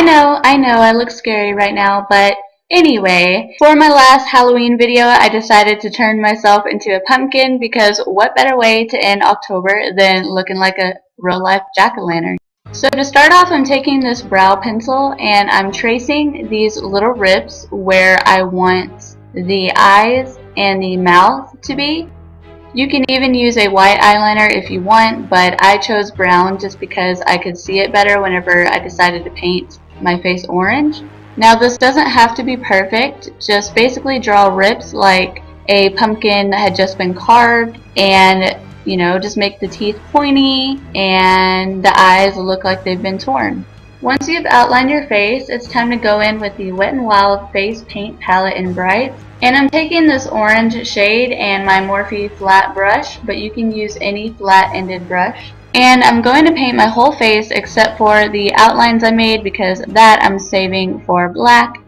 I know, I look scary right now, but anyway, for my last Halloween video, I decided to turn myself into a pumpkin because what better way to end October than looking like a real-life jack-o'-lantern. So to start off, I'm taking this brow pencil and I'm tracing these little rips where I want the eyes and the mouth to be. You can even use a white eyeliner if you want, but I chose brown just because I could see it better whenever I decided to paint my face orange. Now this doesn't have to be perfect, just basically draw rips like a pumpkin that had just been carved, and just make the teeth pointy and the eyes look like they've been torn. Once you've outlined your face, it's time to go in with the Wet n Wild Face Paint Palette in Brights. And I'm taking this orange shade and my Morphe flat brush, but you can use any flat-ended brush. And I'm going to paint my whole face except for the outlines I made because that I'm saving for black.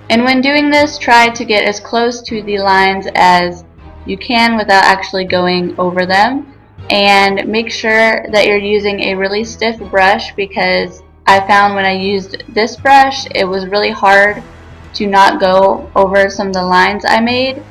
And when doing this, try to get as close to the lines as you can without actually going over them. And make sure that you're using a really stiff brush because I found when I used this brush, it was really hard to not go over some of the lines I made.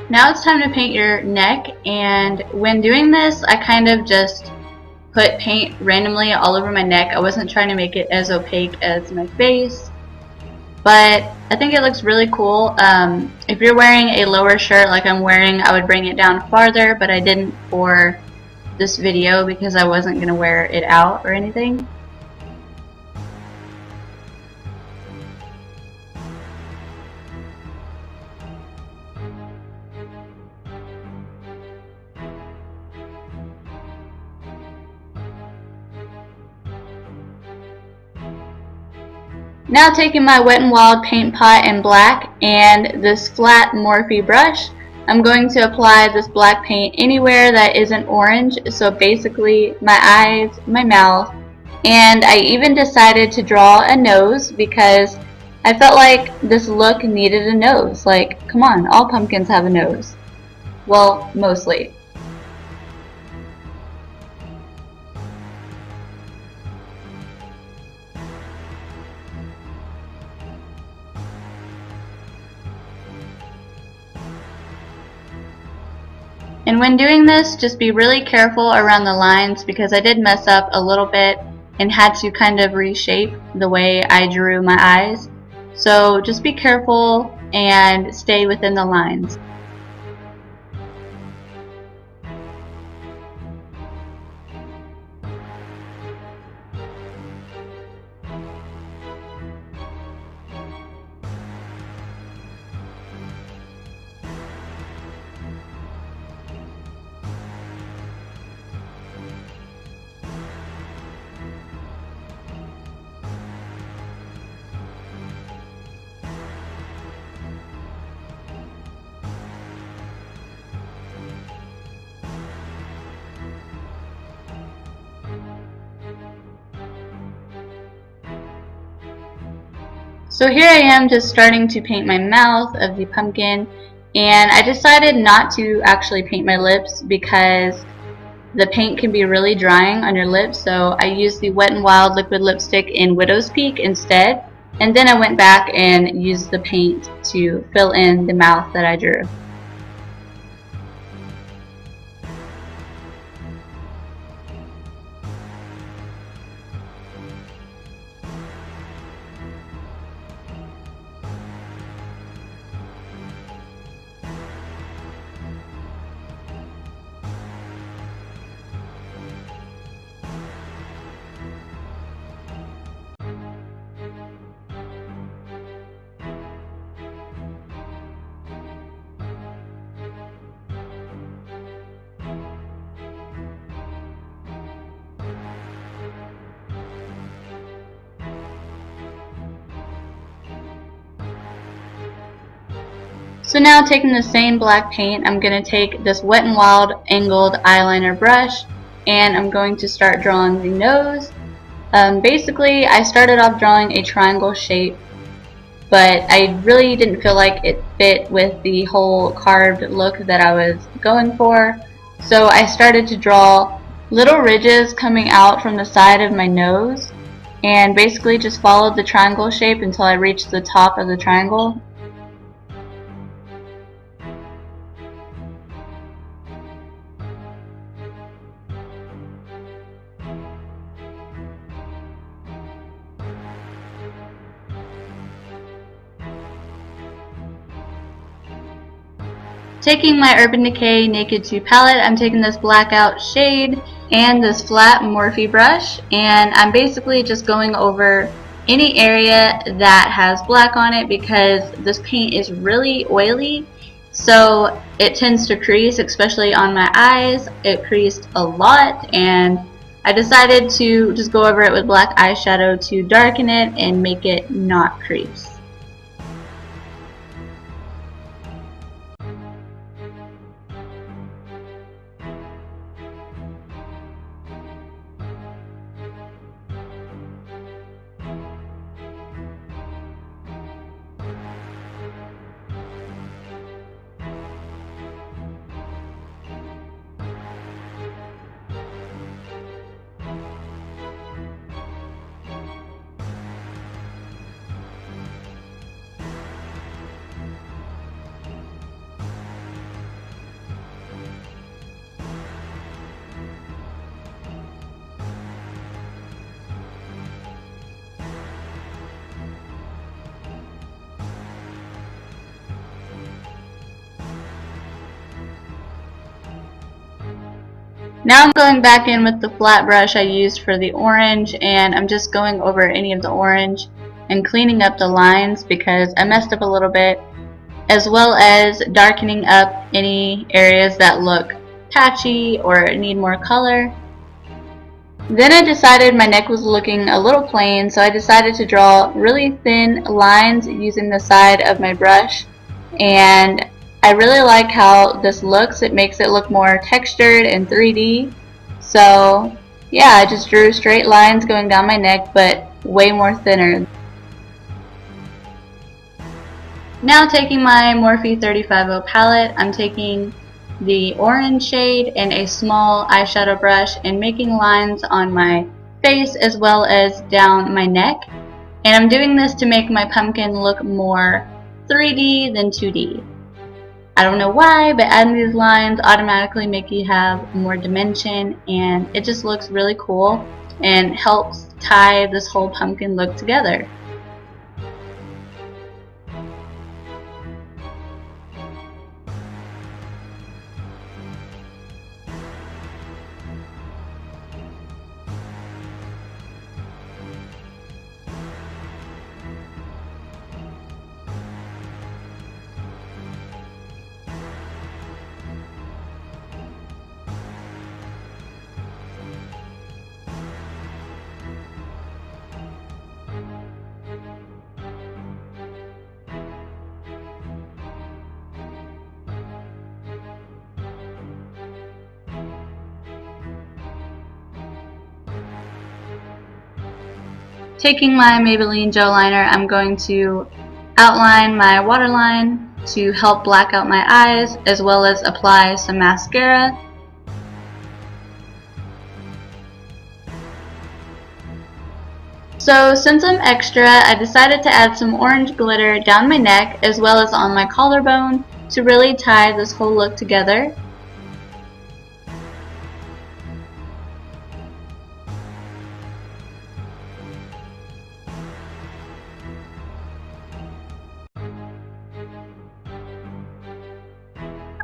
Now it's time to paint your neck, and when doing this I kind of just put paint randomly all over my neck. I wasn't trying to make it as opaque as my face, but I think it looks really cool. If you're wearing a lower shirt like I'm wearing, I would bring it down farther, but I didn't for this video because I wasn't going to wear it out or anything. Now taking my Wet n Wild paint pot in black and this flat Morphe brush, I'm going to apply this black paint anywhere that isn't orange, so basically my eyes, my mouth, and I even decided to draw a nose because I felt like this look needed a nose. Like, come on, all pumpkins have a nose. Well, mostly. And when doing this, just be really careful around the lines because I did mess up a little bit and had to kind of reshape the way I drew my eyes. So just be careful and stay within the lines. So here I am just starting to paint my mouth of the pumpkin, and I decided not to actually paint my lips because the paint can be really drying on your lips, so I used the Wet n Wild liquid lipstick in Widow's Peak instead, and then I went back and used the paint to fill in the mouth that I drew. So now, taking the same black paint, I'm going to take this Wet n Wild angled eyeliner brush and I'm going to start drawing the nose. Basically, I started off drawing a triangle shape, but I really didn't feel like it fit with the whole carved look that I was going for. So I started to draw little ridges coming out from the side of my nose and basically just followed the triangle shape until I reached the top of the triangle. Taking my Urban Decay Naked 2 palette, I'm taking this blackout shade and this flat Morphe brush, and I'm basically just going over any area that has black on it because this paint is really oily, so it tends to crease, especially on my eyes. It creased a lot, and I decided to just go over it with black eyeshadow to darken it and make it not crease. Now I'm going back in with the flat brush I used for the orange, and I'm just going over any of the orange and cleaning up the lines because I messed up a little bit, as well as darkening up any areas that look patchy or need more color. Then I decided my neck was looking a little plain, so I decided to draw really thin lines using the side of my brush, and I really like how this looks. It makes it look more textured and 3D. So yeah, I just drew straight lines going down my neck, but way more thinner. Now, taking my Morphe 350 palette, I'm taking the orange shade and a small eyeshadow brush and making lines on my face as well as down my neck. And I'm doing this to make my pumpkin look more 3D than 2D. I don't know why, but adding these lines automatically make you have more dimension, and it just looks really cool and helps tie this whole pumpkin look together. Taking my Maybelline Gel Liner, I'm going to outline my waterline to help black out my eyes, as well as apply some mascara. So since I'm extra, I decided to add some orange glitter down my neck as well as on my collarbone to really tie this whole look together.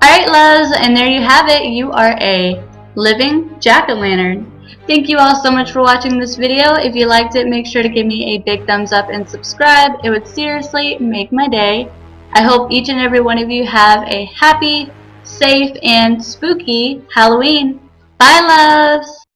Alright loves, and there you have it. You are a living jack-o'-lantern. Thank you all so much for watching this video. If you liked it, make sure to give me a big thumbs up and subscribe. It would seriously make my day. I hope each and every one of you have a happy, safe, and spooky Halloween. Bye loves!